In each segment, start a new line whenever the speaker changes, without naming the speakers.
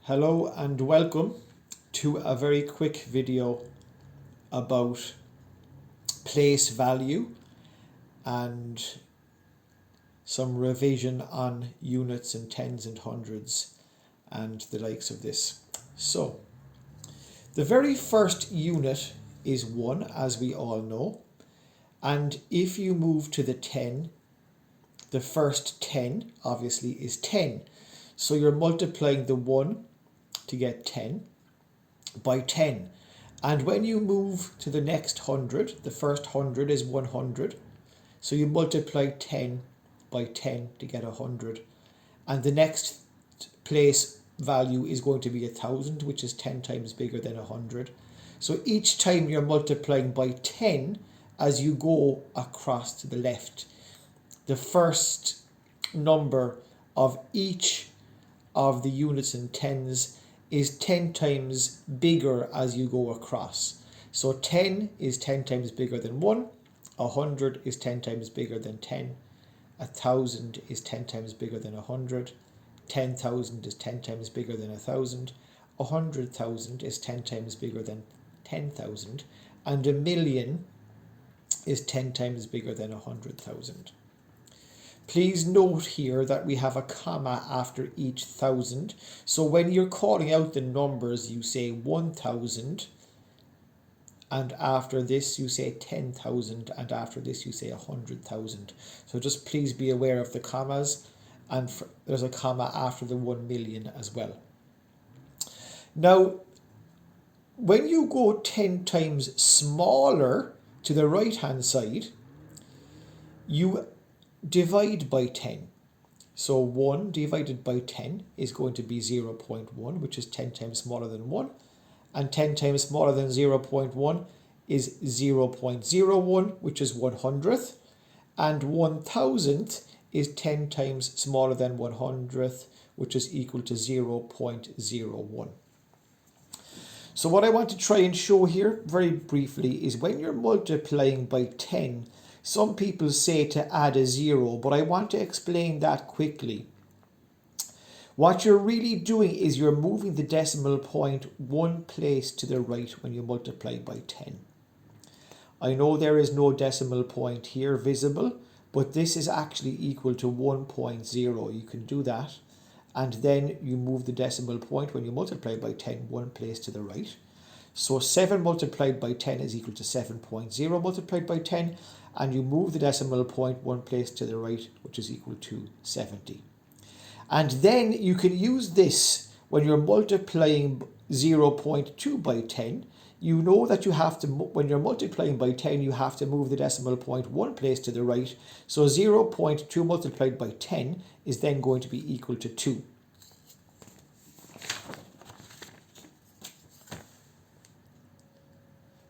Hello and welcome to a very quick video about place value and some revision on units and tens and hundreds and the likes of this. So the very first unit is 1, as we all know, and if you move to the 10, the first 10 obviously is 10. So you're multiplying the 1 to get 10 by 10. And when you move to the next 100, the first 100 is 100. So you multiply 10 by 10 to get 100. And the next place value is going to be 1000, which is 10 times bigger than 100. So each time you're multiplying by 10 as you go across to the left. The first number of each of the units and tens is 10 times bigger as you go across. So 10 is 10 times bigger than 1, 100 is 10 times bigger than 10, 1000 is 10 times bigger than 100, 10,000 is 10 times bigger than 1,000, 100,000 is 10 times bigger than 10,000, and 1,000,000 is 10 times bigger than 100,000. Please note here that we have a comma after each 1,000. So when you're calling out the numbers, you say 1,000, and after this you say 10,000, and after this you say 100,000. So just please be aware of the commas, and there's a comma after the 1,000,000 as well. Now, when you go 10 times smaller to the right hand side, you divide by 10. So 1 divided by 10 is going to be 0.1, which is 10 times smaller than 1. And 10 times smaller than 0.1 is 0.01, which is 1/100th. And 1,000th is 10 times smaller than 1/100th, which is equal to 0.01. So what I want to try and show here very briefly is when you're multiplying by 10, some people say to add a 0, but I want to explain that quickly. What you're really doing is you're moving the decimal point one place to the right when you multiply by 10. I know there is no decimal point here visible, but this is actually equal to 1.0. You can do that. And then you move the decimal point when you multiply by 10 one place to the right. So 7 multiplied by 10 is equal to 7.0 multiplied by 10, and you move the decimal point one place to the right, which is equal to 70. And then you can use this when you're multiplying 0.2 by 10. You know that you have to, when you're multiplying by 10, you have to move the decimal point one place to the right. So 0.2 multiplied by 10 is then going to be equal to 2.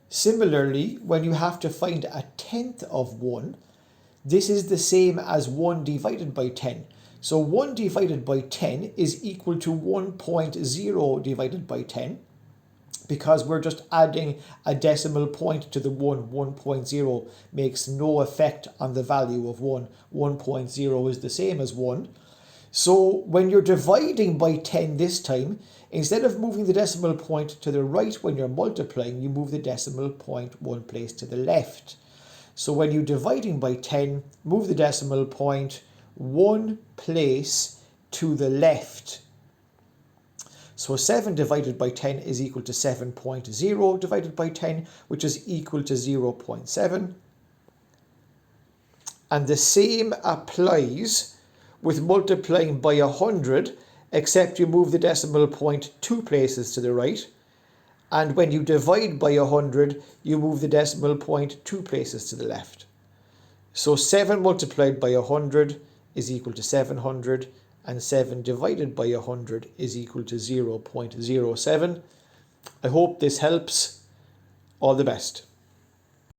Similarly, when you have to find a tenth of 1, this is the same as 1 divided by 10. So 1 divided by 10 is equal to 1.0 divided by 10, because we're just adding a decimal point to the 1. 1.0 makes no effect on the value of 1. 1.0 is the same as 1. So when you're dividing by 10 this time, instead of moving the decimal point to the right when you're multiplying, you move the decimal point one place to the left. So when you're dividing by 10, move the decimal point one place to the left. So 7 divided by 10 is equal to 7.0 divided by 10, which is equal to 0.7. And the same applies with multiplying by 100, except you move the decimal point 2 places to the right. And when you divide by 100, you move the decimal point 2 places to the left. So 7 multiplied by 100 is equal to 700, and 7 divided by 100 is equal to 0.07. I hope this helps. All the best.